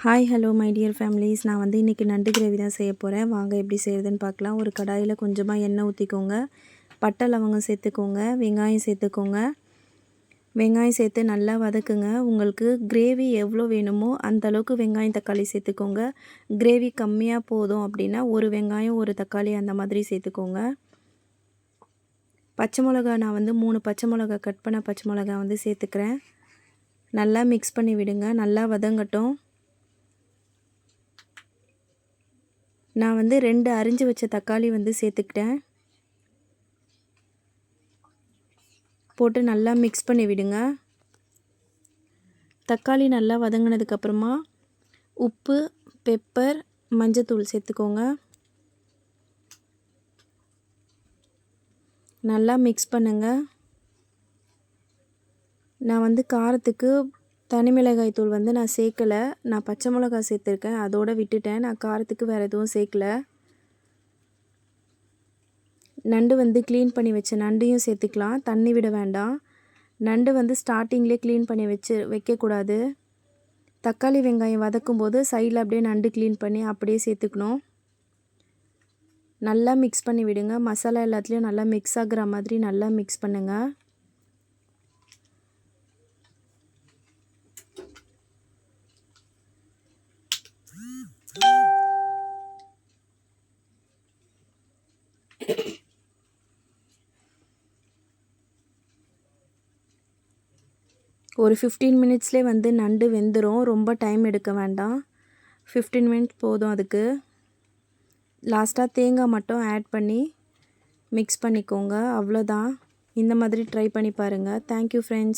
Hi hello my dear families. நான் வந்து இன்றைக்கி நண்டு கிரேவி தான் செய்ய போகிறேன். வாங்க எப்படி செய்கிறதுன்னு பார்க்கலாம். ஒரு கடாயில் கொஞ்சமாக எண்ணெய் ஊற்றிக்கோங்க. பட்டை லவங்கம் சேர்த்துக்கோங்க. வெங்காயம் சேர்த்துக்கோங்க. வெங்காயம் சேர்த்து நல்லா வதக்குங்க. உங்களுக்கு கிரேவி எவ்வளோ வேணுமோ அந்தளவுக்கு வெங்காயம் தக்காளி சேர்த்துக்கோங்க. கிரேவி கம்மியாக போதும் அப்படின்னா ஒரு வெங்காயம் ஒரு தக்காளி அந்த மாதிரி சேர்த்துக்கோங்க. பச்சை மிளகா நான் வந்து 3 பச்சை மிளகா கட் பண்ண பச்சை மிளகா வந்து சேர்த்துக்கிறேன். நல்லா மிக்ஸ் பண்ணி விடுங்க. நல்லா வதங்கட்டும். நான் வந்து 2 அரிஞ்சு வச்ச தக்காளி வந்து சேர்த்துக்கிட்டேன். போட்டு நல்லா மிக்ஸ் பண்ணி விடுங்க. தக்காளி நல்லா வதங்கினதுக்கப்புறமா உப்பு, பெப்பர், மஞ்சத்தூள் சேர்த்துக்கோங்க. நல்லா மிக்ஸ் பண்ணுங்கள். நான் வந்து காரத்துக்கு தனி மிளகாய் தூள் வந்து நான் சேர்க்கலை. நான் பச்சை மிளகாய் சேர்த்துருக்கேன், அதோடு விட்டுட்டேன். நான் காரத்துக்கு வேறு எதுவும் சேர்க்கலை. நண்டு வந்து க்ளீன் பண்ணி வச்ச நண்டையும் சேர்த்துக்கலாம். தண்ணி விட வேண்டாம். நண்டு வந்து ஸ்டார்டிங்லேயே க்ளீன் பண்ணி வைக்கக்கூடாது. தக்காளி வெங்காயம் வதக்கும்போது சைடில் அப்படியே நண்டு க்ளீன் பண்ணி அப்படியே சேர்த்துக்கணும். நல்லா மிக்ஸ் பண்ணி விடுங்க. மசாலா எல்லாத்துலேயும் நல்லா மிக்ஸ் ஆகிற மாதிரி நல்லா மிக்ஸ் பண்ணுங்கள். ஒரு 15 மினிட்ஸ்லேயே வந்து நண்டு வெந்துடும். ரொம்ப டைம் எடுக்க வேண்டாம். 15 மினிட்ஸ் போதும் அதுக்கு. லாஸ்ட்டாக தேங்காய் மட்டும் ஆட் பண்ணி மிக்ஸ் பண்ணிக்கோங்க. அவ்வளோதான். இந்த மாதிரி ட்ரை பண்ணி பாருங்கள். Thank you friends.